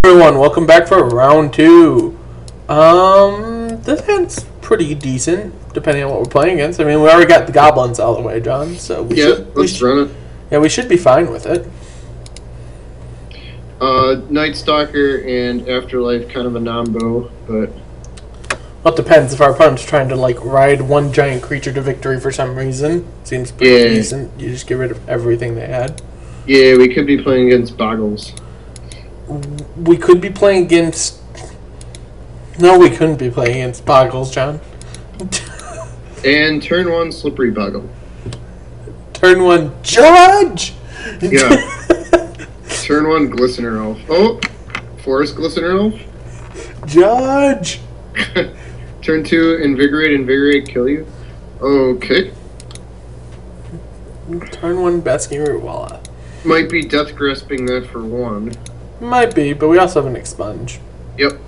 everyone, welcome back for round two. This hand's pretty decent, depending on what we're playing against. I mean, we already got the goblins out of the way, John, so let's run it. Yeah, we should be fine with it. Night Stalker and Afterlife, kind of a non-bow, but... Well, it depends. If our opponent's trying to, like, ride one giant creature to victory for some reason, seems pretty decent. You just get rid of everything they had. Yeah, we could be playing against Boggles. We could be playing against... No, we couldn't be playing against Boggles, John. And turn one, Slippery Boggle. Turn one, Judge! Yeah. Turn one, Glistener Elf. Oh! Forest Glistener Elf. Judge! Turn two, Invigorate, kill you. Okay. Turn one, Basking Rootwalla. Might be Death Grasping that for one. Might be, but we also have an Expunge. Yep.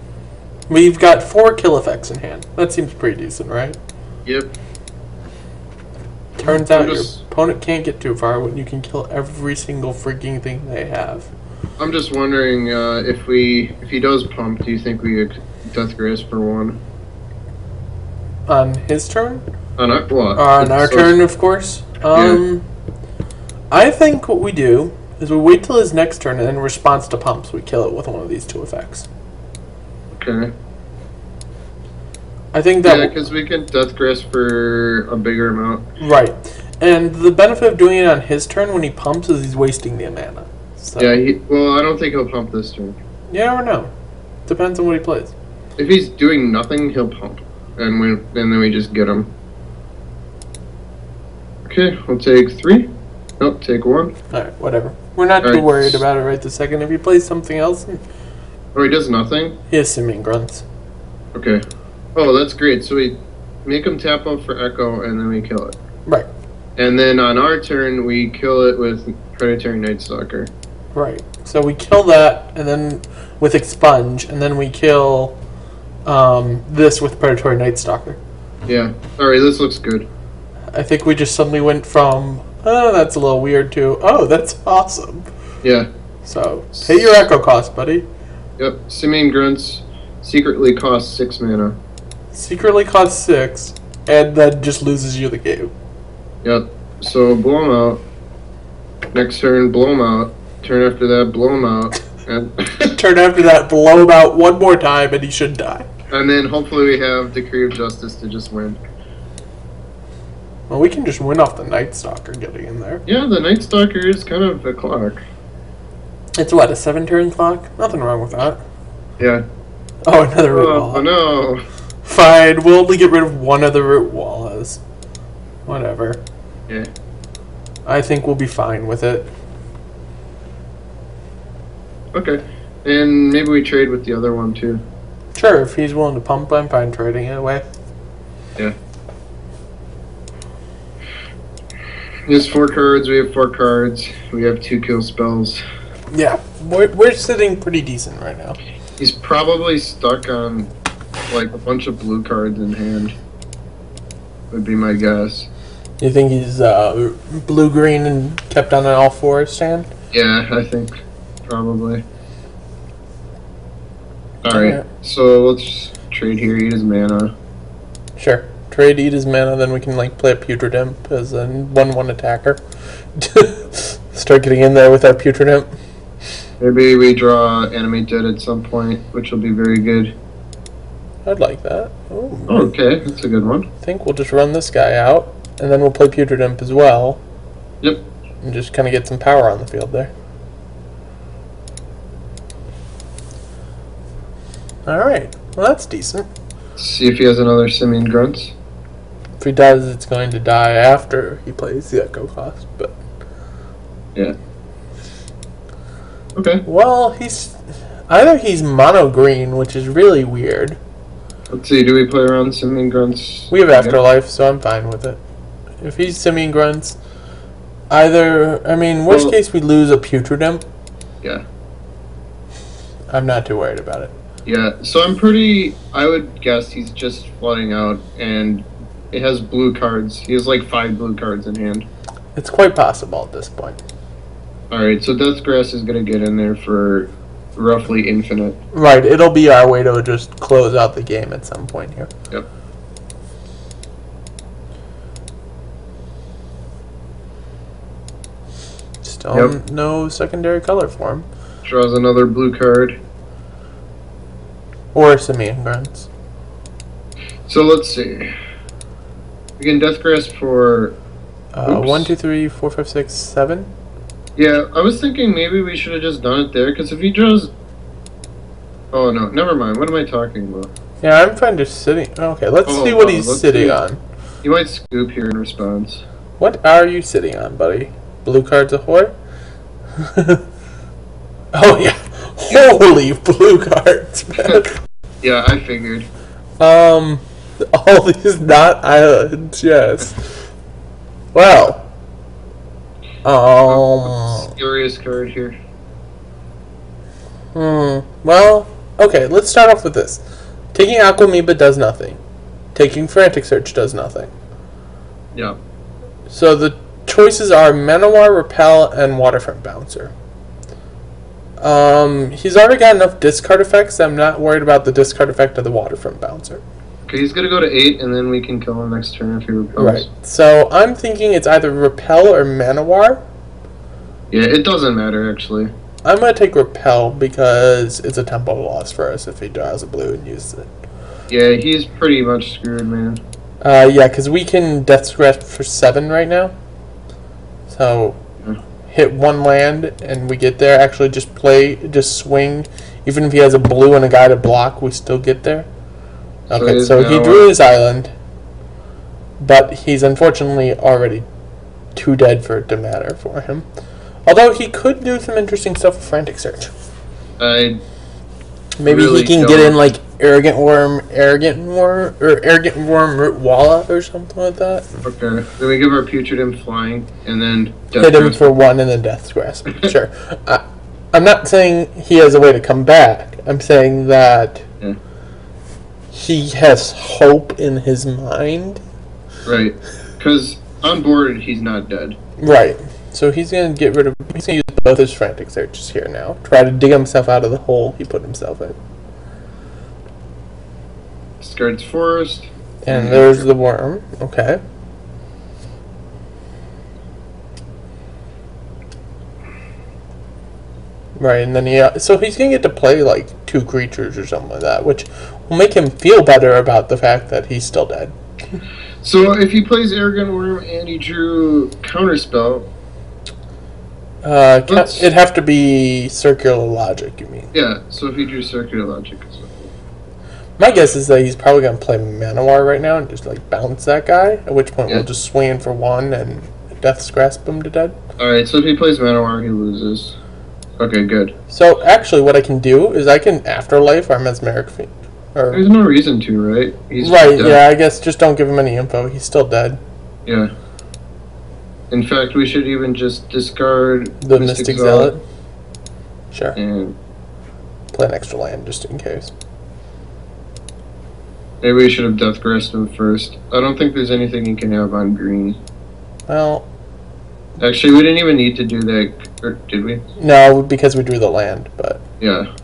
We've got 4 kill effects in hand. That seems pretty decent, right? Yep. Turns out your opponent can't get too far when you can kill every single freaking thing they have. I'm just wondering if he does pump, do you think we Death Grasp for one? On his turn? On our, what? On our turn, of course. I think what we do is we wait till his next turn, and in response to pumps, we kill it with one of these 2 effects. Okay. I think that... Yeah, because we can Death Grasp for a bigger amount. Right. And the benefit of doing it on his turn when he pumps is he's wasting the mana. So. Yeah, well, I don't think he'll pump this turn. You never know. Depends on what he plays. If he's doing nothing, he'll pump. And then we just get him. Okay, we'll take 3. Nope, take 1. Alright, whatever. We're not too worried about it right this second. If he plays something else... Oh, he does nothing? He has Simian Grunts. Okay. Oh, that's great. So we make him tap up for Echo, and then we kill it. Right. And then on our turn, we kill it with Predatory Night Stalker. Right. So we kill that, and then with Expunge, and then we kill this with Predatory Night Stalker. Yeah. Alright, this looks good. I think we just suddenly went from, oh, that's a little weird, to, oh, that's awesome. Yeah. So, hit your Echo cost, buddy. Yep. Simian Grunts secretly cost 6 mana. Secretly costs 6, and then just loses you the game. Yep. So blow him out. Next turn, blow him out. Turn after that, blow him out. And turn after that, blow him out one more time, and he should die. And then hopefully we have Decree of Justice to just win. Well, we can just win off the Night Stalker getting in there. Yeah, the Night Stalker is kind of a clock. It's what, a 7-turn clock? Nothing wrong with that. Yeah. Oh, another root wall. Oh no. Fine, we'll only get rid of one of the root walls. Whatever. Yeah. I think we'll be fine with it. Okay. And maybe we trade with the other one too. Sure, if he's willing to pump, I'm fine trading it away. Yeah. He has 4 cards, we have 4 cards, we have 2 kill spells. Yeah, we're sitting pretty decent right now. He's probably stuck on like a bunch of blue cards in hand. Would be my guess. You think he's blue-green and kept on an all-4 stand? Yeah, I think probably. Alright, so let's trade here, eat his mana. Sure. Trade, eat his mana, then we can like play a Putrid Imp as a 1/1 attacker. Start getting in there with our Putrid Imp. Maybe we draw Animate Dead at some point, which will be very good. I'd like that. Ooh, okay, that's a good one. I think we'll just run this guy out, and then we'll play Putrid Imp as well. Yep. And just kind of get some power on the field there. Alright, well that's decent. Let's see if he has another Simian Grunts. If he does, it's going to die after he plays the Echo cost, but... Yeah. Okay. Well, either he's mono green, which is really weird. Let's see, do we play around Simian Grunts? We have Afterlife, so I'm fine with it. If he's Simian Grunts, either, I mean, worst case we lose a Putrid Imp. Yeah. I'm not too worried about it. Yeah, so I would guess he's just flooding out, and it has blue cards. He has like 5 blue cards in hand. It's quite possible at this point. Alright, so Deathgrass is going to get in there for roughly infinite. Right, it'll be our way to just close out the game at some point here. Yep. Still no secondary color for him. Draws another blue card. Or Simian Grunts. So let's see. We can Death Grasp for... 1, 2, 3, 4, 5, 6, 7. Yeah, I was thinking maybe we should have just done it there, because if he draws... Oh no, never mind. What am I talking about? Yeah, I'm fine just sitting... Okay, let's see what he's sitting on. You might scoop here in response. What are you sitting on, buddy? Blue cards ahoy? Oh yeah. Holy blue cards, man. Yeah, I figured. All these not islands, yes. Well. Curious card here. Well, okay, let's start off with this. Taking Aquamoeba does nothing. Taking Frantic Search does nothing. Yeah. So the choices are Manowar, Repel, and Waterfront Bouncer. He's already got enough discard effects. I'm not worried about the discard effect of the Waterfront Bouncer. Okay, he's gonna go to 8, and then we can kill him next turn if he repels. Right. So I'm thinking it's either Repel or Manowar. Yeah, it doesn't matter actually. I'm gonna take Repel because it's a tempo loss for us if he draws a blue and uses it. Yeah, he's pretty much screwed, man. Yeah, because we can Death Grasp for 7 right now. So hit 1 land and we get there. Actually, just swing. Even if he has a blue and a guy to block, we still get there. Okay, so he drew his island, but he's unfortunately already too dead for it to matter for him. Although he could do some interesting stuff with Frantic Search. I Maybe really he can get in like Arrogant Worm, Root Walla or something like that. Okay, then we give our Putrid him flying, and then hit him for 1 and then Death Grasp. Sure. I'm not saying he has a way to come back. I'm saying that he has hope in his mind. Right, because on board he's not dead. Right. So he's gonna get rid of. He's gonna use both his Frantic Searches here now. Try to dig himself out of the hole he put himself in. Discards Forest. And there's the worm. Okay. Right, and then so he's gonna get to play like 2 creatures or something like that, which will make him feel better about the fact that he's still dead. So if he plays Arrogant Worm and he drew Counterspell, it'd have to be Circular Logic, you mean? Yeah, so if he drew Circular Logic as well. My guess is that he's probably going to play Manowar right now and just like bounce that guy, at which point we'll just swing in for 1 and Death's Grasp him to dead. Alright, so if he plays Manowar, he loses. Okay, good. So actually what I can do is I can Afterlife our Mesmeric Fiend. There's no reason to, right? He's right, dead. yeah, I guess just don't give him any info. He's still dead. Yeah. In fact, we should even just discard the Mystic Zealot. Sure. And play an extra land just in case. Maybe we should have Death Grasped him first. I don't think there's anything he can have on green. Well... Actually, we didn't even need to do that, or did we? No, because we drew the land, but... Yeah.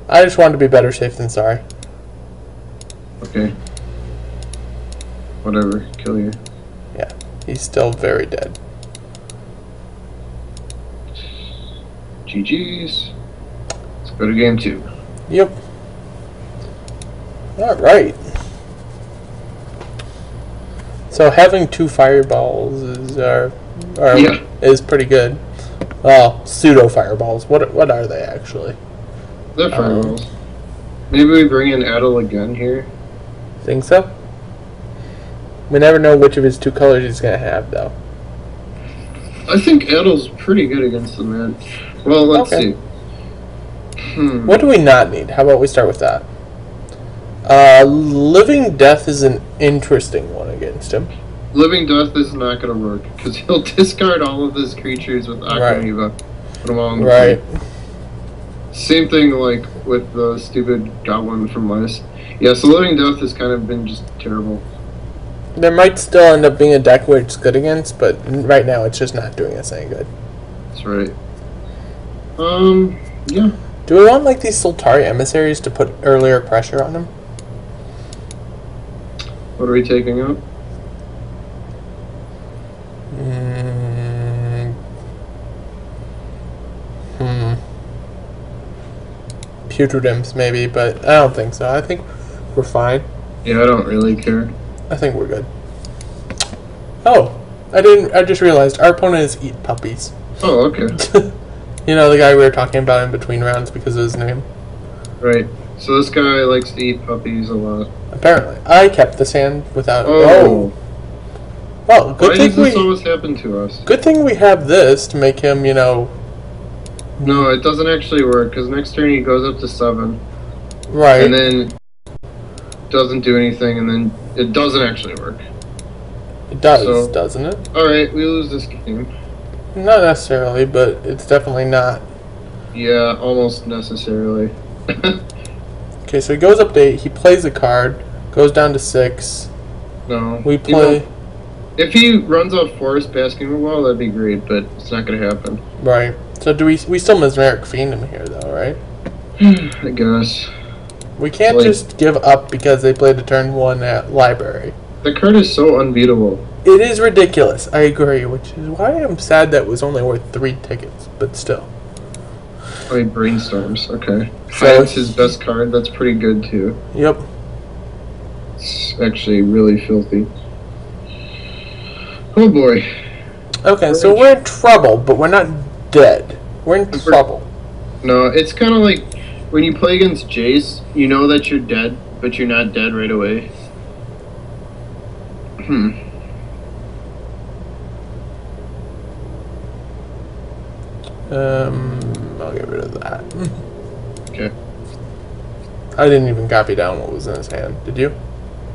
I just wanted to be better safe than sorry. Okay. Whatever, kill you. Yeah, he's still very dead. GG's. Let's go to game 2. Yep. Alright. So having 2 fireballs is pretty good. Well, pseudo fireballs. What are they actually? They're fireballs. Maybe we bring in Adel again here. Think so? We never know which of his 2 colors he's gonna have, though. I think Adel's pretty good against the man. Well, let's see. What do we not need? How about we start with that? Living Death is an interesting one against him. Living Death is not going to work, because he'll discard all of his creatures with Aquamoeba. Put them all in the field. Same thing like with the stupid goblin from last. Yeah, so Living Death has kind of been just terrible. There might still end up being a deck where it's good against, but right now it's just not doing us any good. That's right. Yeah. Do we want like these Sultari emissaries to put earlier pressure on him? What are we taking out? Putrid imps maybe, but I don't think so. I think we're fine. Yeah, I don't really care. I think we're good. Oh, I just realized our opponent is Eat Puppies. Oh, okay. You know, the guy we were talking about in between rounds because of his name. Right. So this guy likes to eat puppies a lot. Apparently. I kept this hand without... Oh. Well, good Why thing does this always happen to us? Good thing we have this to make him, you know... No, it doesn't actually work, because next turn he goes up to 7. Right. And then doesn't do anything, and then it doesn't actually work. It does, doesn't it? Alright, we lose this game. Not necessarily, but it's definitely not. Yeah, almost necessarily. Okay, so he goes up to 8, he plays a card, goes down to 6. No. We play... If he runs off Forest Basketball, that'd be great, but it's not going to happen. Right. So do we still Mesmeric Fiend him here, though, right? I guess. We can't just give up because they played a turn 1 at Library. The card is so unbeatable. It is ridiculous, I agree, which is why I'm sad that it was only worth 3 tickets, but still. Oh, he brainstorms, okay. So Hides his best card, that's pretty good, too. Yep. It's actually really filthy. Oh boy. Okay, so we're in trouble, but we're not dead. We're in trouble. No, it's kind of like when you play against Jace, you know that you're dead, but you're not dead right away. I'll get rid of that. Okay. I didn't even copy down what was in his hand. Did you?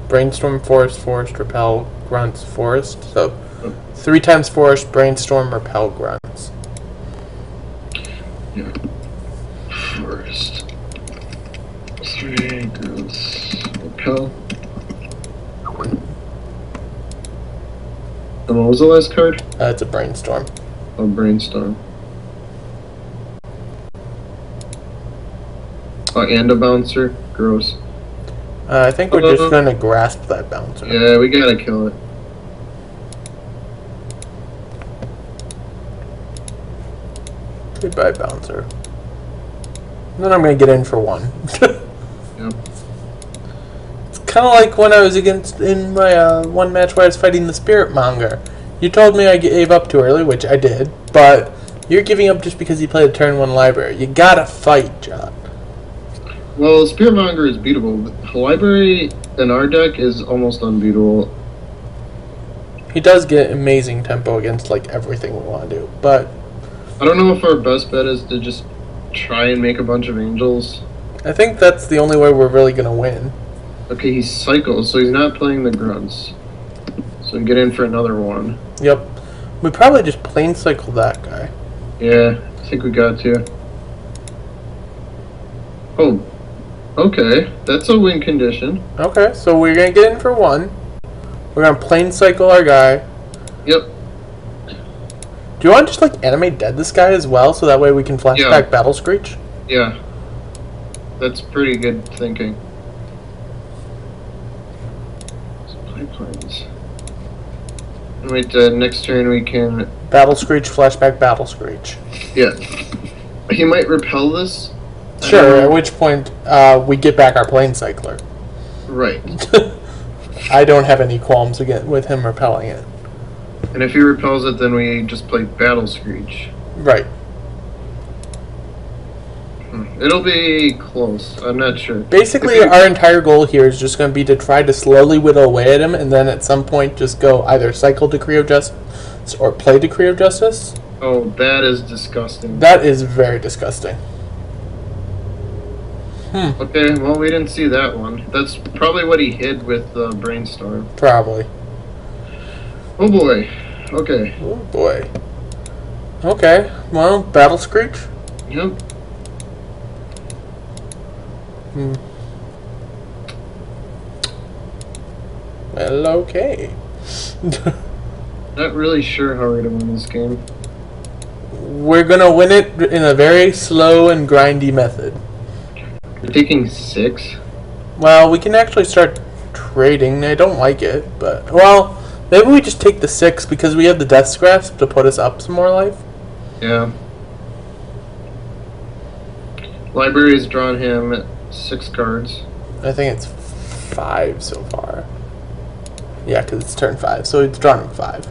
Brainstorm, Forest, Forest, Repel, Grunts, Forest. So 3 times Forest, Brainstorm, Repel, Grunts. Yeah. Forest. 3 Grunts, Repel. And what was the last card? It's a Brainstorm. Oh, Brainstorm. Oh, and a bouncer? Gross. I think we're just going to grasp that bouncer. Yeah, we gotta kill it. Goodbye, bouncer. And then I'm going to get in for 1. Yep. It's kind of like when I was in my one match where I was fighting the Spirit Monger. You told me I gave up too early, which I did, but you're giving up just because you played a turn 1 library. You gotta fight, John. Well, Spiritmonger is beatable. The library in our deck is almost unbeatable. He does get amazing tempo against like everything we want to do, but I don't know if our best bet is to just try and make a bunch of angels. I think that's the only way we're really gonna win. Okay, he cycles, so he's not playing the grunts. So we get in for another 1. Yep. We probably just plain cycle that guy. Yeah, I think we got to. Oh, okay. That's a win condition. Okay, so we're going to get in for 1. We're going to plain cycle our guy. Yep. Do you want to just like animate dead this guy as well, so that way we can flashback Battle Screech? Yeah. That's pretty good thinking. Plans. And wait, next turn we can... Battle Screech, flashback Battle Screech. Yeah. He might repel this. Sure, at which point we get back our plane cycler. Right. I don't have any qualms again with him repelling it. And if he repels it, then we just play Battle Screech. Right. It'll be close. I'm not sure. Basically, our entire goal here is just going to be to try to slowly whittle away at him, and then at some point just go either cycle Decree of Justice or play Decree of Justice. Oh, that is disgusting. That is very disgusting. Okay, well, we didn't see that one. That's probably what he hid with Brainstorm. Probably. Oh boy. Okay. Oh boy. Okay, well, Battle Screech? Yep. Well, okay. Not really sure how we're gonna win this game. we're gonna win it in a very slow and grindy method. You're taking 6? Well, we can actually start trading. I don't like it, but well, maybe we just take the 6 because we have the Death's Grasp to put us up some more life. Yeah. Library's drawn him 6 cards. I think it's 5 so far. Yeah, because it's turn 5, so it's drawn him 5.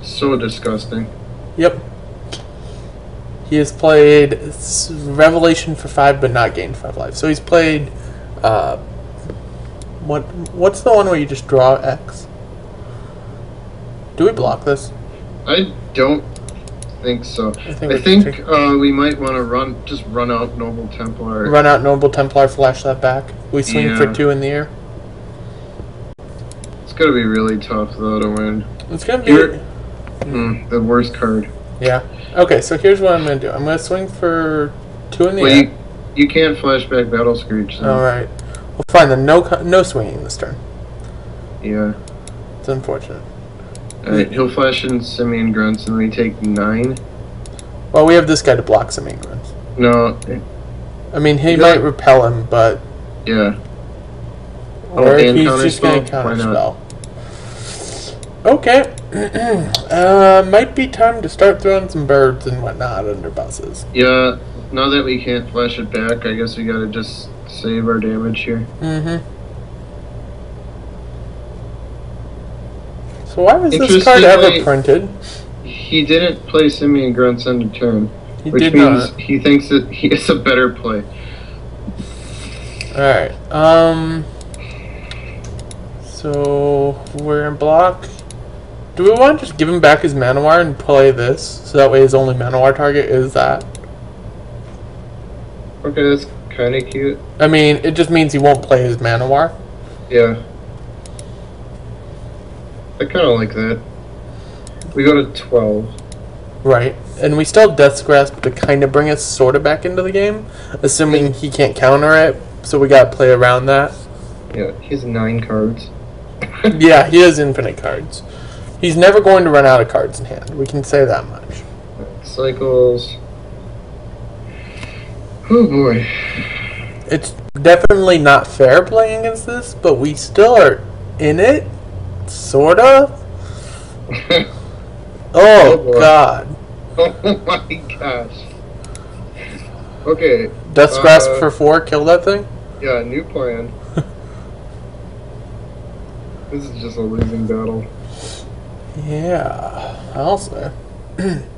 So disgusting. Yep. He has played Revelation for 5, but not gained 5 life. So he's played. What's the one where you just draw X? Do we block this? I don't think so. I think we might want to run out Noble Templar. Run out Noble Templar, flash that back. We swing for 2 in the air. It's gonna be really tough though to win. It's gonna be the worst card. Yeah. Okay, so here's what I'm gonna do. I'm gonna swing for 2 in the air. You can't flashback Battle Screech. So. All right. Well, fine. Then no swinging this turn. Yeah. It's unfortunate. Alright, he'll flash in Simian Grunts and we take 9. Well, we have this guy to block Simian Grunts. No. I mean, he might repel him, but... Yeah. Or he's just going to counterspell. Okay. Might be time to start throwing some birds and whatnot under buses. Yeah, now that we can't flash it back, I guess we gotta just save our damage here. Mm-hmm. So why was this card ever printed? He didn't play Simian Grunts end of turn. Which means he thinks that he is a better play. Alright, so we're in block. Do we want to just give him back his Manowar and play this, so that way his only Manowar target is that? Okay, that's kind of cute. I mean, it just means he won't play his Manowar. Yeah. I kind of like that. We go to 12. Right, and we still have Death's Grasp to kind of bring us sort of back into the game, assuming he can't counter it, so we gotta play around that. Yeah, he has 9 cards. Yeah, he has infinite cards. He's never going to run out of cards in hand. We can say that much. Cycles. Oh boy. It's definitely not fair playing against this, but we still are in it, sort of. Oh God. Oh my gosh. Okay. Death's Grasp for 4, kill that thing? Yeah, new plan. This is just a losing battle. Yeah, I'll say.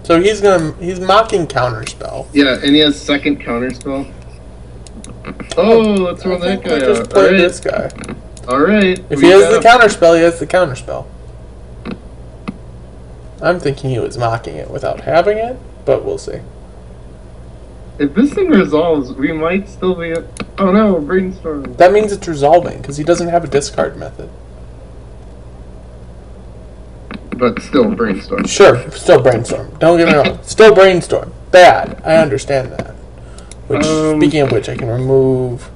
So he's mocking counterspell. Yeah, and he has second counterspell. Oh, let's throw that guy out. Just play this guy. Alright. If he has the counterspell, he has the counterspell. I'm thinking he was mocking it without having it, but we'll see. If this thing resolves, we might still be at... Oh no, Brainstorm. That means it's resolving, because he doesn't have a discard method. But still Brainstorm. Sure, still Brainstorm. Don't get me wrong. Still Brainstorm. Bad. I understand that. Which, speaking of which, I can remove,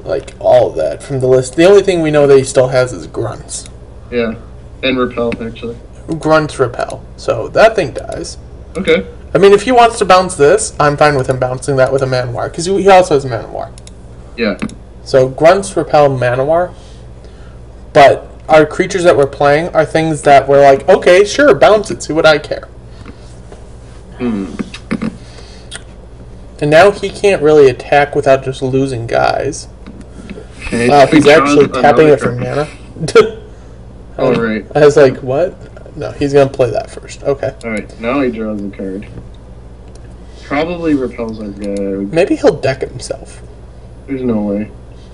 like, all of that from the list. The only thing we know that he still has is Grunts. Yeah. And Repel, actually. Grunts repel. So that thing dies. Okay. I mean, if he wants to bounce this, I'm fine with him bouncing that with a Manowar, because he also has a Manowar. Yeah. So Grunts repel Manowar, but our creatures that we're playing are things that we're like, okay, sure, bounce it, see what I care. And now he can't really attack without just losing guys. Okay. Wow, he's actually tapping it for mana. Alright. I was like, what? No, he's going to play that first. Okay. Alright, now he draws a card. Probably repels our guy. Maybe he'll deck himself. There's no way.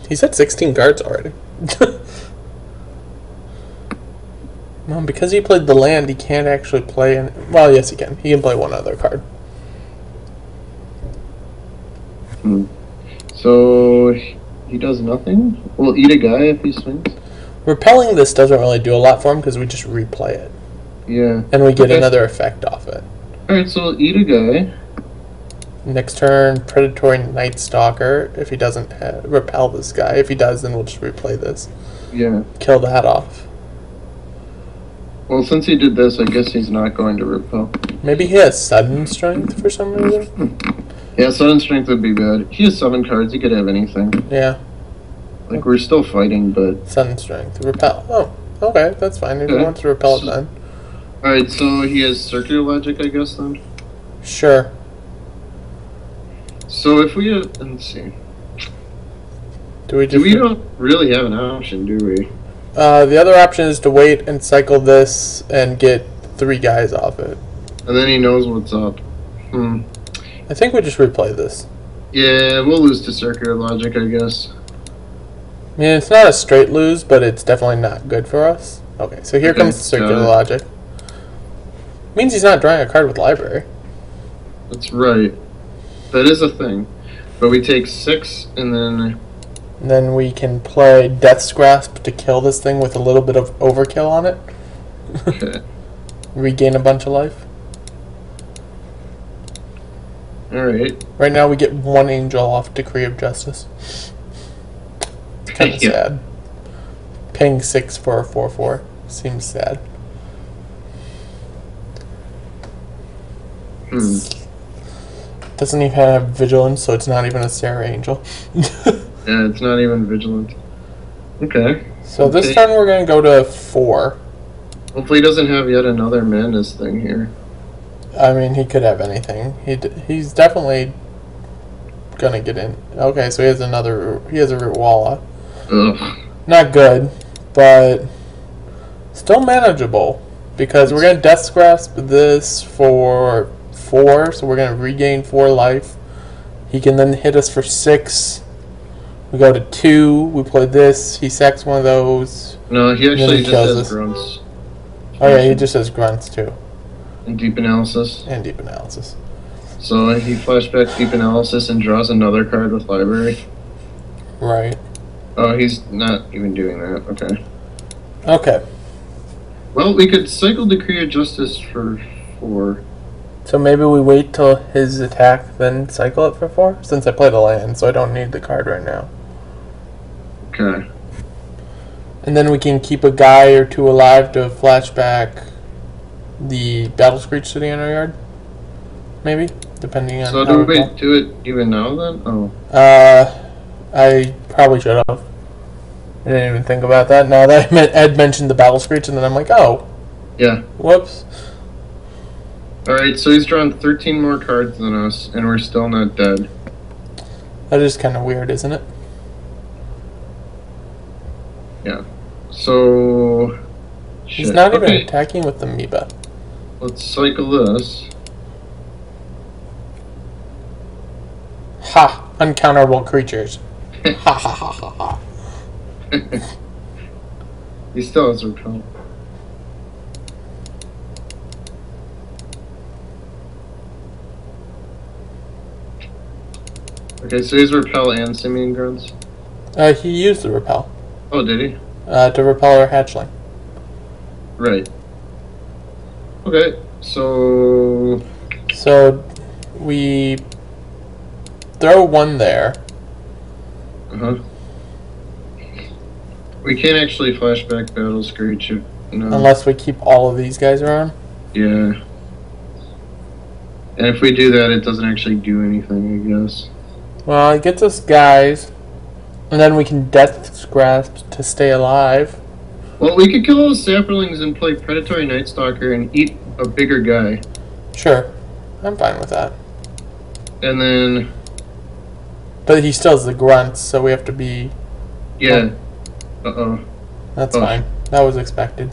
He's at 16 cards already. Well, because he played the land, he can't actually play... Well, yes, he can. He can play one other card. So, he does nothing? We'll eat a guy if he swings? Repelling this doesn't really do a lot for him because we just replay it. Yeah. And we get another effect off it. Alright, so we'll eat a guy. Next turn, Predatory Night Stalker, if he doesn't repel this guy. If he does, then we'll just replay this. Yeah. Kill that off. Well, since he did this, I guess he's not going to repel. Maybe he has sudden strength for some reason. Yeah, sudden strength would be bad. He has 7 cards. He could have anything. Yeah. Like, we're still fighting, but... Sudden strength. Repel. Oh, okay. That's fine. If he wants to repel it then. Alright, so he has circular logic, I guess, then? Sure. So if we... let's see. We don't really have an option, do we? The other option is to wait and cycle this and get 3 guys off it. And then he knows what's up. I think we just replay this. Yeah, we'll lose to circular logic, I guess. I mean, it's not a straight lose, but it's definitely not good for us. Okay, so here comes circular logic. Means he's not drawing a card with library. That's right. That is a thing. But we take 6, and then... And then we can play Death's Grasp to kill this thing with a little bit of overkill on it. Okay. Regain a bunch of life. Alright. Right now we get 1 angel off Decree of Justice. It's kind of sad. Paying 6 for a 4/4 seems sad. Doesn't even have vigilance, so it's not even a Sarah Angel. Yeah, it's not even vigilant. Okay. So this turn we're going to go to 4. Hopefully he doesn't have yet another madness thing here. I mean, he could have anything. He's definitely going to get in. Okay, so he has a Root Walla. Ugh. Not good, but still manageable. Because we're going to Death's Grasp this for 4, so we're going to regain 4 life. He can then hit us for 6. We go to 2, we play this, he sacks one of those. No, he actually just has grunts. Oh yeah, he just has grunts too. And deep analysis. And deep analysis. So he flashbacks deep analysis and draws another card with library. Right. Oh, he's not even doing that. Okay. Okay. Well, we could cycle Decree of Justice for 4. So maybe we wait till his attack, then cycle it for 4? Since I played a land, so I don't need the card right now. Okay. And then we can keep a guy or 2 alive to flashback the Battle Screech sitting in our yard? Maybe? Depending on so do we do it even now then? Oh. I probably should have. I didn't even think about that. Now that Ed mentioned the Battle Screech, and then I'm like, oh. Yeah. Whoops. Alright, so he's drawn 13 more cards than us, and we're still not dead. That is kind of weird, isn't it? Yeah. So... He's not even attacking with the Amoeba. Let's cycle this. Ha! Uncounterable creatures. Ha ha ha ha ha. He still has repel. Okay, so he's repel and simian grunts? He used the repel. Oh, did he? To repel our hatchling. Right. Okay, so... So, we throw 1 there. Uh-huh. We can't actually flashback Battle Screech. No. Unless we keep all of these guys around? Yeah. And if we do that, it doesn't actually do anything, I guess. Well, it gets us guys, and then we can Death's Grasp to stay alive. Well, we could kill all the saplings and play Predatory Night Stalker and eat a bigger guy. Sure. I'm fine with that. And then... But he still has the grunts, so we have to be... Yeah. Uh-oh. That's fine. That was expected.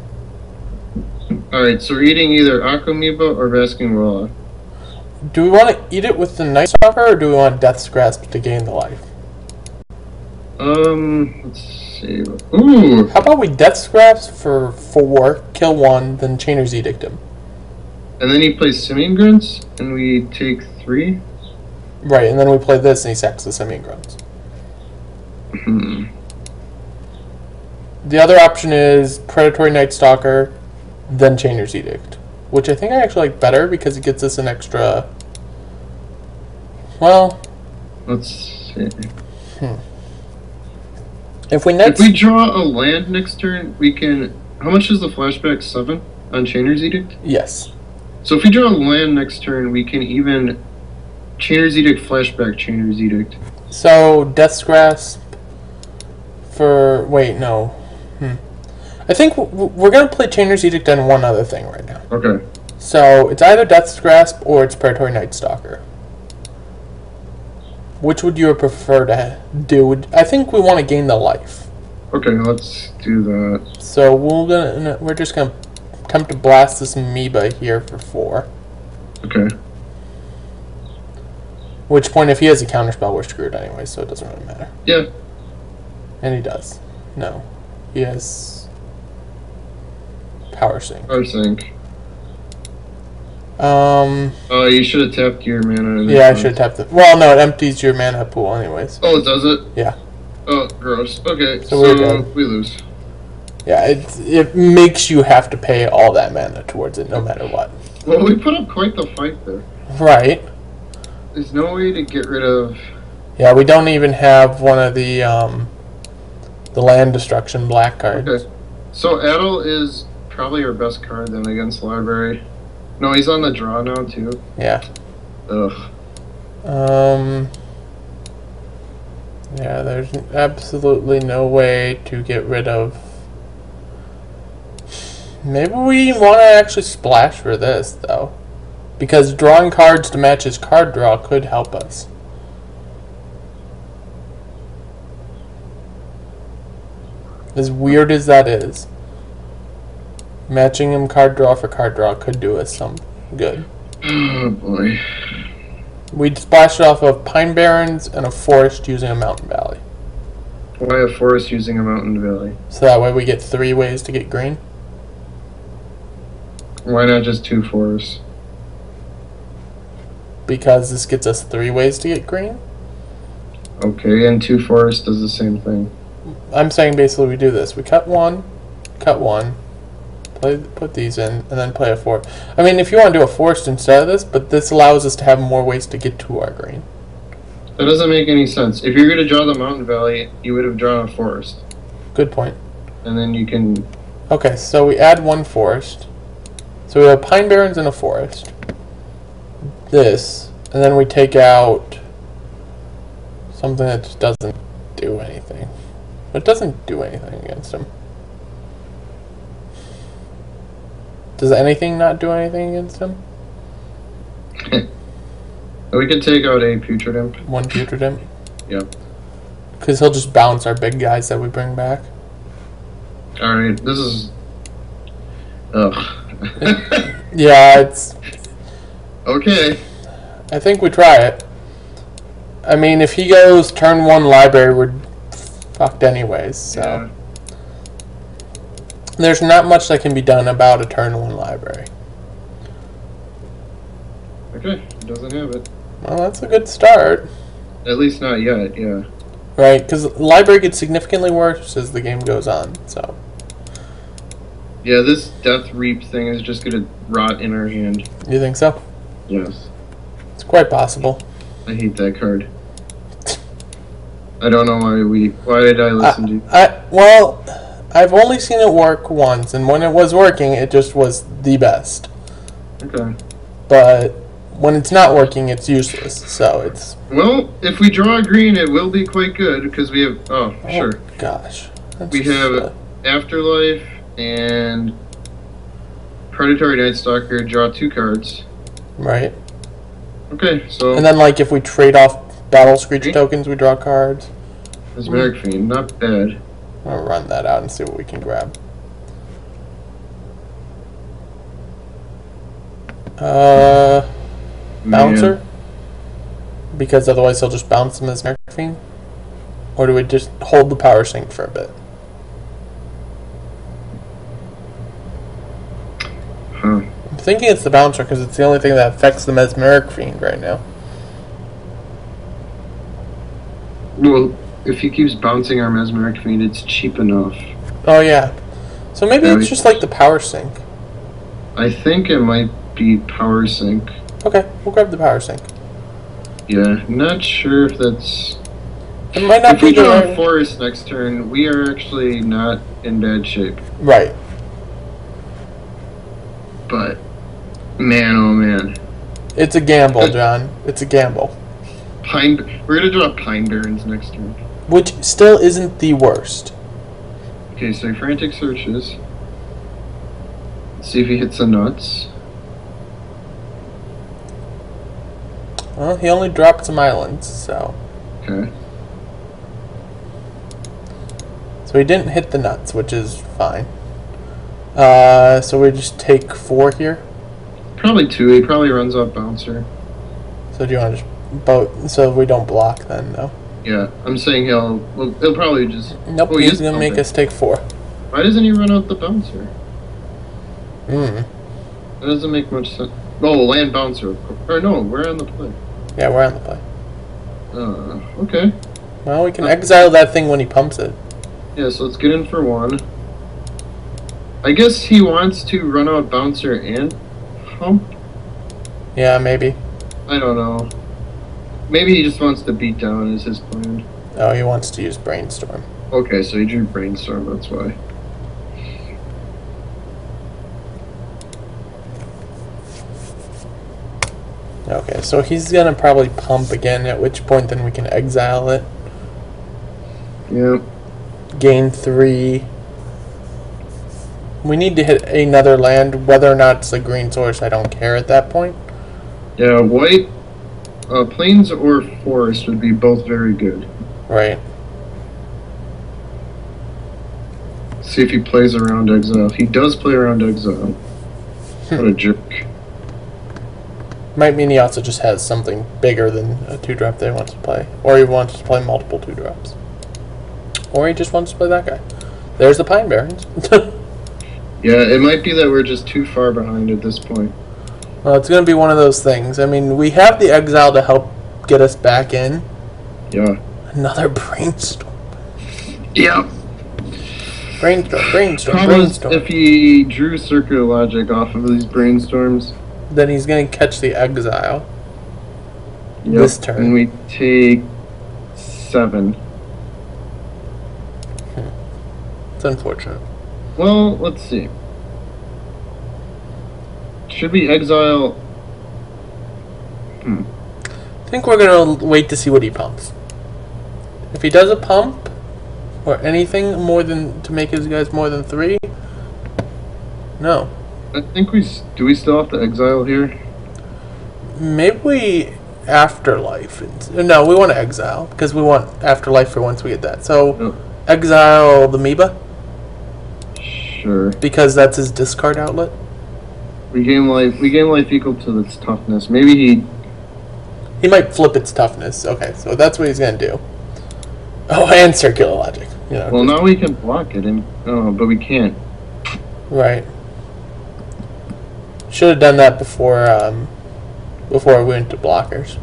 Alright, so we're eating either Aquamoeba or Basking Rolla. Do we want to eat it with the Night Stalker, or do we want Death's Grasp to gain the life? Let's see. Ooh! How about we Death's Grasp for 4, kill 1, then Chainer's Edict him? And then he plays Simian Grunts, and we take 3? Right, and then we play this, and he sacks the Simian Grunts. The other option is Predatory Night Stalker, then Chainer's Edict. Which I think I actually like better because it gets us an extra... Well... Let's see. If we draw a land next turn, we can... How much is the flashback? 7? on Chainer's Edict? Yes. So if we draw a land next turn, we can even Chainer's Edict, flashback Chainer's Edict. So Death's Grasp for wait no. I think we're gonna play Chainer's Edict on one other thing right now. Okay. So it's either Death's Grasp or it's Predatory Night Stalker. Which would you prefer to do? I think we want to gain the life. Okay, let's do that. So we're just gonna attempt to blast this amoeba here for 4. Okay. Which point, if he has a counterspell, we're screwed anyway, so it doesn't really matter. Yeah. And he does. No, he has Power Sync. Power Sync. Oh, you should have tapped your mana. Yeah, I should have tapped it. Well, no, it empties your mana pool anyways. Oh, does it? Yeah. Oh, gross. Okay, so we lose. Yeah, it makes you have to pay all that mana towards it, no matter what. Well, we put up quite the fight there. Right. There's no way to get rid of... Yeah, we don't even have one of the land destruction black cards. Okay. So Adel is probably our best card then against Library. No, he's on the draw now too. Yeah. Ugh. Yeah, there's absolutely no way to get rid of... Maybe we want to actually splash for this, though. Because drawing cards to match his card draw could help us. As weird as that is, matching him card draw for card draw could do us some good. Oh boy. We'd splash it off of Pine Barrens and a forest using a mountain valley. Why a forest using a mountain valley? So that way we get 3 ways to get green. Why not just 2 forests? Because this gets us 3 ways to get green. Okay, and 2 forests does the same thing. I'm saying basically we do this. We cut one, put these in, and then play a forest. I mean, if you want to do a forest instead of this, but this allows us to have more ways to get to our green. That doesn't make any sense. If you're going to draw the mountain valley, you would have drawn a forest. Good point. And then you can... Okay, so we add 1 forest. So we have Pine Barrens and a forest. This, and then we take out something that just doesn't do anything. It doesn't do anything against him. Does anything not do anything against him? We could take out a Putrid Imp. 1 Putrid Imp? Yep. Because he'll just bounce our big guys that we bring back. Alright, this is... Ugh. Yeah, it's... Okay. I think we try it. I mean, if he goes turn 1 library, we're fucked anyways, so... Yeah. There's not much that can be done about a turn 1 library. Okay, he doesn't have it. Well, that's a good start. At least not yet, yeah. Right, because library gets significantly worse as the game goes on, so... Yeah, this Death Reap thing is just gonna rot in our hand. You think so? Yes. It's quite possible. I hate that card. I don't know why did I listen to you? Well, I've only seen it work once, and when it was working, it just was the best. Okay. But when it's not working, it's useless, so it's... Well, if we draw a green, it will be quite good, because we have... Oh, sure. Gosh. We have Afterlife and Predatory Night Stalker, draw 2 cards. Right. Okay, so... And then, like, if we trade off Battle Screech tokens, we draw cards. Mesmeric Fiend, not bad. I'll run that out and see what we can grab. Bouncer? Man. Because otherwise he'll just bounce him as Mesmeric Fiend? Or do we just hold the Power Sync for a bit? Huh. I'm thinking it's the Bouncer because it's the only thing that affects the Mesmeric Fiend right now. Well, if he keeps bouncing our Mesmeric Fiend, it's cheap enough. Oh, yeah. So maybe it's just like the Power Sync. I think it might be Power Sync. Okay, we'll grab the Power Sync. Yeah, not sure if that's... It might not if be we draw the... a Forest next turn, we are actually not in bad shape. Right. but man, oh man. It's a gamble, John. It's a gamble. We're gonna draw Pine Barrens next turn. Which still isn't the worst. Okay, so frantic searches. Let's see if he hits the nuts. Well, he only dropped some islands, so. Okay. So he didn't hit the nuts, which is fine. So we just take 4 here? Probably 2. He probably runs off bouncer. So do you want to just boat so we don't block then, though? Yeah, I'm saying he'll probably just... Nope, he's going to make us take 4. Why doesn't he run out the bouncer? That doesn't make much sense. Oh, land bouncer, of course. Or no, we're on the play. Yeah, we're on the play. Okay. Well, we can exile that thing when he pumps it. Yeah, so let's get in for 1. I guess he wants to run out bouncer and pump? Yeah, maybe. I don't know. Maybe he just wants to beat down is his plan. Oh, he wants to use Brainstorm. Okay, so he drew Brainstorm, that's why. Okay, so he's gonna probably pump again, at which point then we can exile it. Yeah. Gain 3. We need to hit another land, whether or not it's a green source, I don't care at that point. Yeah, white, plains or forest would be both very good. Right. See if he plays around exile. He does play around exile. What a jerk. Might mean he also just has something bigger than a 2-drop that he wants to play. Or he wants to play multiple 2-drops. Or he just wants to play that guy. There's the Pine Barrens. Yeah, it might be that we're just too far behind at this point. Well, it's going to be one of those things. I mean, we have the exile to help get us back in. Yeah. Another Brainstorm. Yeah. Brainstorm. If he drew Circular Logic off of these Brainstorms, then he's going to catch the exile. Yep. This turn. And we take 7. It's unfortunate. Well, let's see. Should we exile? I think we're going to wait to see what he pumps. If he does a pump, or anything more than to make his guys more than 3, no. I think do we still have to exile here? Maybe we afterlife. No, we want to exile because we want afterlife for once we get that. So exile the Amoeba. Sure. Because that's his discard outlet. We gain life equal to its toughness. Maybe he might flip its toughness. Okay, so that's what he's gonna do. Oh, and Circular Logic. You know. Well, now we can block it, but we can't. Right. Should have done that before we went to blockers.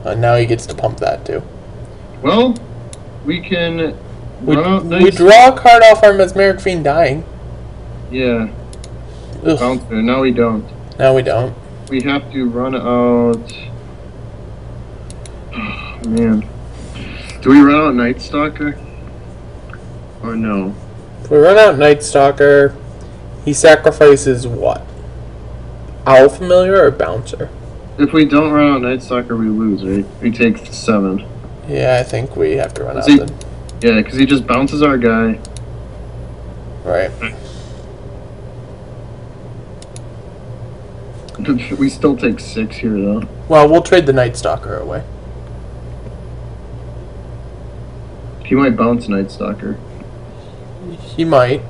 Now he gets to pump that too. Well, we can run out we draw a card off our Mesmeric Fiend dying. Yeah. Bouncer. Now we don't. Now we don't. We have to run out... Oh, man. Do we run out Night Stalker? Or no? If we run out Night Stalker, he sacrifices what? Owl Familiar or Bouncer? If we don't run out Night Stalker, we lose, right? We take 7. Yeah, I think we have to run out then. Yeah, because he just bounces our guy. Right. We still take 6 here, though. Well, we'll trade the Night Stalker away. He might bounce Night Stalker. He might.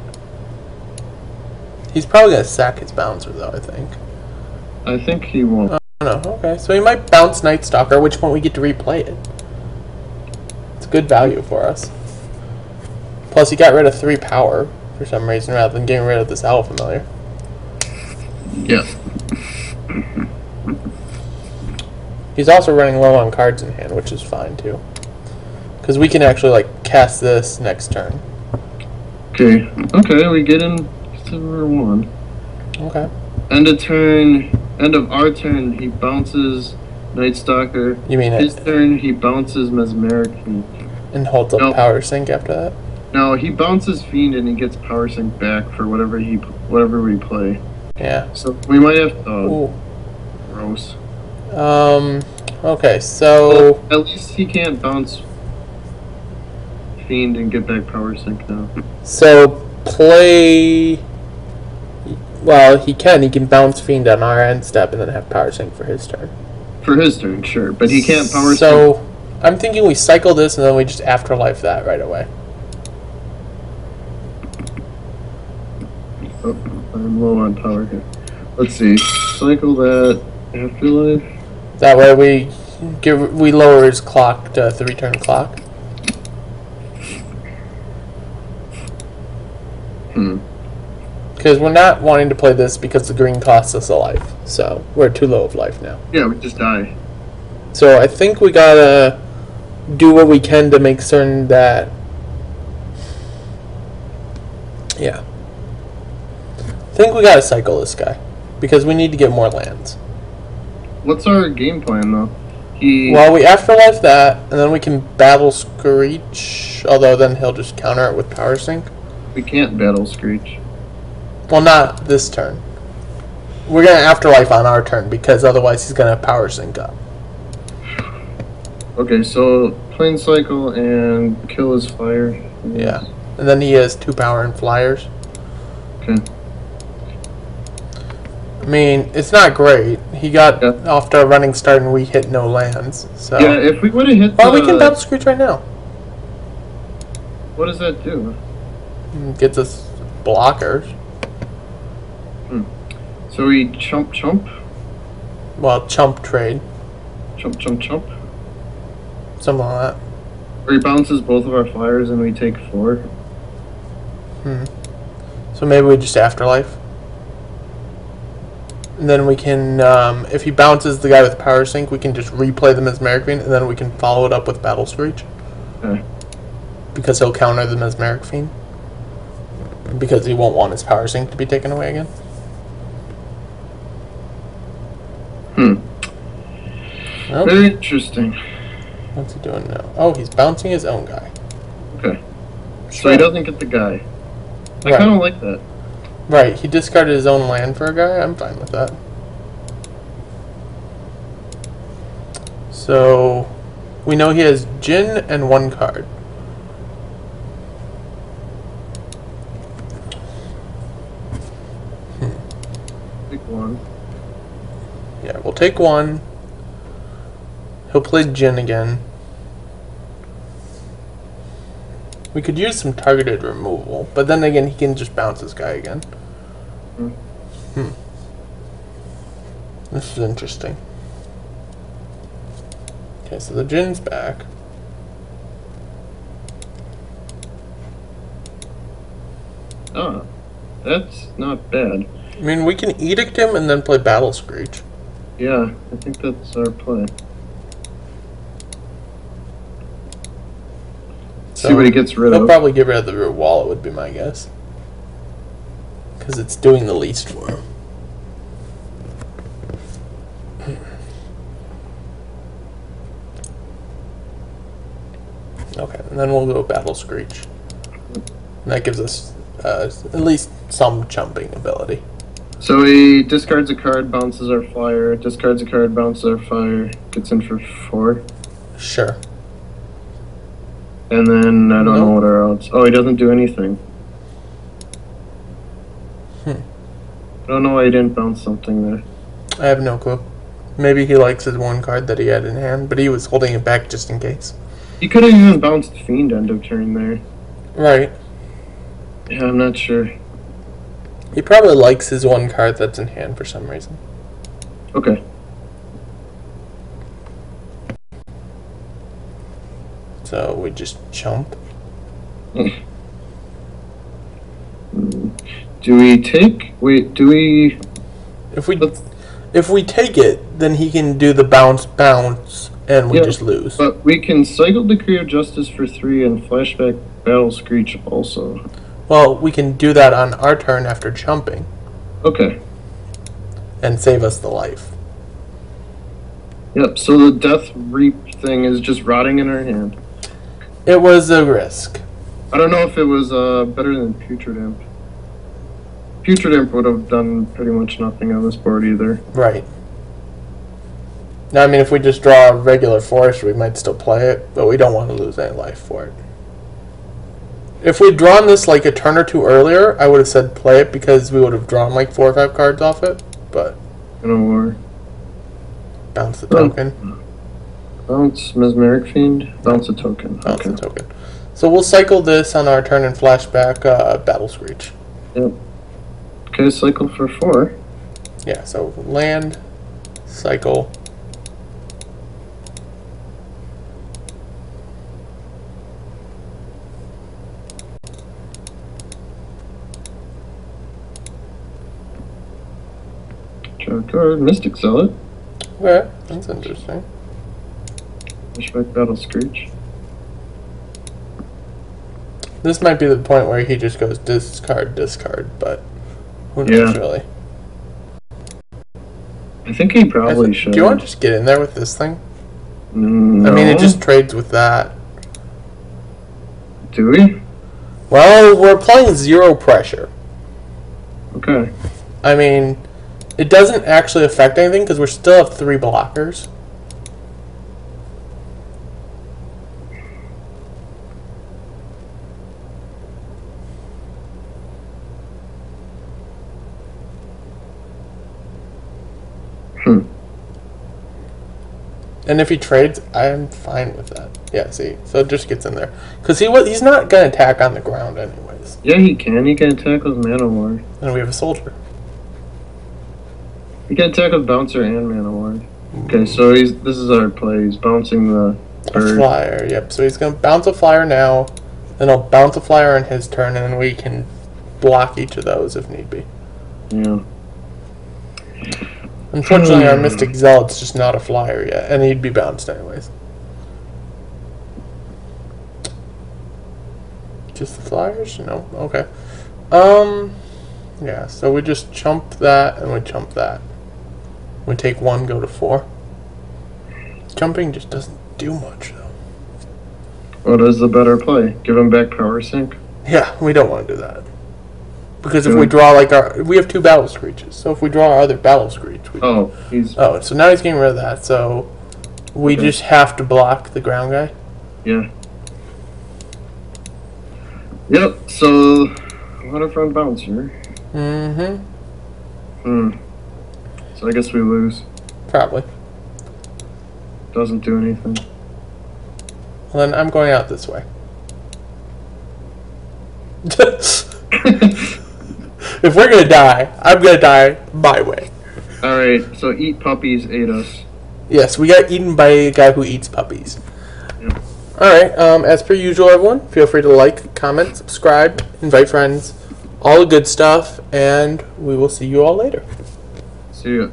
He's probably going to sack his bouncer, though, I think. I think he won't. Oh, no. Okay, so he might bounce Night Stalker, at which point we get to replay it. It's good value for us. Plus, he got rid of 3 power for some reason, rather than getting rid of this Owl Familiar. Yeah. He's also running low on cards in hand, which is fine, too. Because we can actually, like, cast this next turn. Okay. Okay, we get in Silver 1. Okay. End of our turn, he bounces Night Stalker. You mean his turn, he bounces Mesmeric. And holds up Power Sink after that? No, he bounces Fiend and he gets Power Sync back for whatever we play. Yeah. So we might have. Oh, gross. Okay, so well, at least he can't bounce Fiend and get back Power Sync now. So play. Well, he can. He can bounce Fiend on our end step and then have Power Sync for his turn. For his turn, sure, but he can't Power Sync. So I'm thinking we cycle this and then we just Afterlife that right away. Oh, I'm low on power here. Let's see. Cycle that Afterlife. That way we lower his clock to 3-turn clock. Because we're not wanting to play this because the green costs us a life. So we're too low of life now. Yeah, we just die. So I think we gotta do what we can to make certain that. Yeah. I think we gotta cycle this guy. Because we need to get more lands. What's our game plan though? Well, we Afterlife that, and then we can Battle Screech. Although then he'll just counter it with Power Sync. We can't Battle Screech. Well, not this turn. We're going to Afterlife on our turn, because otherwise he's going to Power Sync up. Okay, so Plane Cycle and kill his fire. Yeah. And then he has 2 power and flyers. Okay. I mean, it's not great. He got off to a running start and we hit no lands. So. Yeah, if we would have hit we can Battle Screech right now. What does that do? Gets us blockers. So we chump. Well, chump trade. Chump. Something like that. Or he bounces both of our flyers and we take 4. So maybe we just Afterlife. And then we can, if he bounces the guy with Power Sync, we can just replay them as Mesmeric Fiend, and then we can follow it up with Battle Screech. Okay. Because he'll counter the Mesmeric Fiend. Because he won't want his Power Sync to be taken away again. Nope. Very interesting. What's he doing now? Oh, he's bouncing his own guy. Okay. So he doesn't get the guy. I kind of like that. Right, he discarded his own land for a guy. I'm fine with that. So, we know he has Jin and 1 card. Take 1. Yeah, we'll take 1. He'll play Jin again. We could use some targeted removal, but then again, he can just bounce this guy again. This is interesting. Okay, so the Jin's back. Ah, that's not bad. I mean, we can Edict him and then play Battle Screech. Yeah, I think that's our play. So see what he gets rid of. He'll probably get rid of the root wallet, would be my guess. Because it's doing the least for him. Okay, and then we'll go Battle Screech. And that gives us at least some jumping ability. So he discards a card, bounces our flyer, discards a card, bounces our fire, gets in for 4. Sure. And then I don't know what our odds. Oh, he doesn't do anything. I don't know why he didn't bounce something there. I have no clue. Maybe he likes his 1 card that he had in hand, but he was holding it back just in case. He could have even bounced Fiend end of turn there. Right. Yeah, I'm not sure. He probably likes his 1 card that's in hand for some reason. Okay. So we just chump. Do we take? Wait, do we? If we take it, then he can do the bounce, and we just lose. But we can cycle Decree of Justice for 3 and flashback Battle Screech also. Well, we can do that on our turn after jumping. Okay. And save us the life. Yep, so the Death Reap thing is just rotting in our hand. It was a risk. I don't know if it was better than Putrid Imp. Putrid Imp would have done pretty much nothing on this board either. Right. Now, I mean, if we just draw a regular forest, we might still play it, but we don't want to lose any life for it. If we'd drawn this like a turn or two earlier, I would have said play it because we would have drawn like 4 or 5 cards off it, but... War. Bounce the token. Bounce Mesmeric Fiend. Bounce a token. Bounce the token. So we'll cycle this on our turn and flashback Battle Screech. Yep. Okay, cycle for 4. Yeah, so land, cycle. Draw a card. Mystic Zealot. Okay, that's interesting. Flashback Battle Screech. This might be the point where he just goes discard, discard, but who knows really. I think he probably should. Do you want to just get in there with this thing? No. I mean, it just trades with that. Do we? Well, we're playing 0 pressure. Okay. I mean, it doesn't actually affect anything because we still have 3 blockers. And if he trades, I'm fine with that. Yeah, see, so it just gets in there because he's not gonna attack on the ground anyways. Yeah, he can. He can attack with Mana Ward. And we have a soldier. He can attack with Bouncer and Mana Ward. Okay, so this is our play. He's bouncing the bird. A flyer. Yep. So he's gonna bounce a flyer now, then he'll bounce a flyer on his turn, and then we can block each of those if need be. Yeah. Unfortunately, our Mystic Zealot's just not a flyer yet, and he'd be bounced anyways. Just the flyers? No. Okay. Yeah, so we just chump that, and we chump that. We take 1, go to 4. Jumping just doesn't do much, though. What is the better play? Give him back Power Sync? Yeah, we don't want to do that. Because if we draw we have 2 Battle Screeches, so if we draw our other Battle Screech, so now he's getting rid of that, so we just have to block the ground guy? Yeah. Yep, so Waterfront Bouncer. So I guess we lose. Probably. Doesn't do anything. Well, then I'm going out this way. If we're gonna die, I'm gonna die my way. Alright, so Eat Puppies ate us. Yes, we got eaten by a guy who eats puppies. Yep. Alright, as per usual, everyone, feel free to like, comment, subscribe, invite friends, all the good stuff, and we will see you all later. See ya.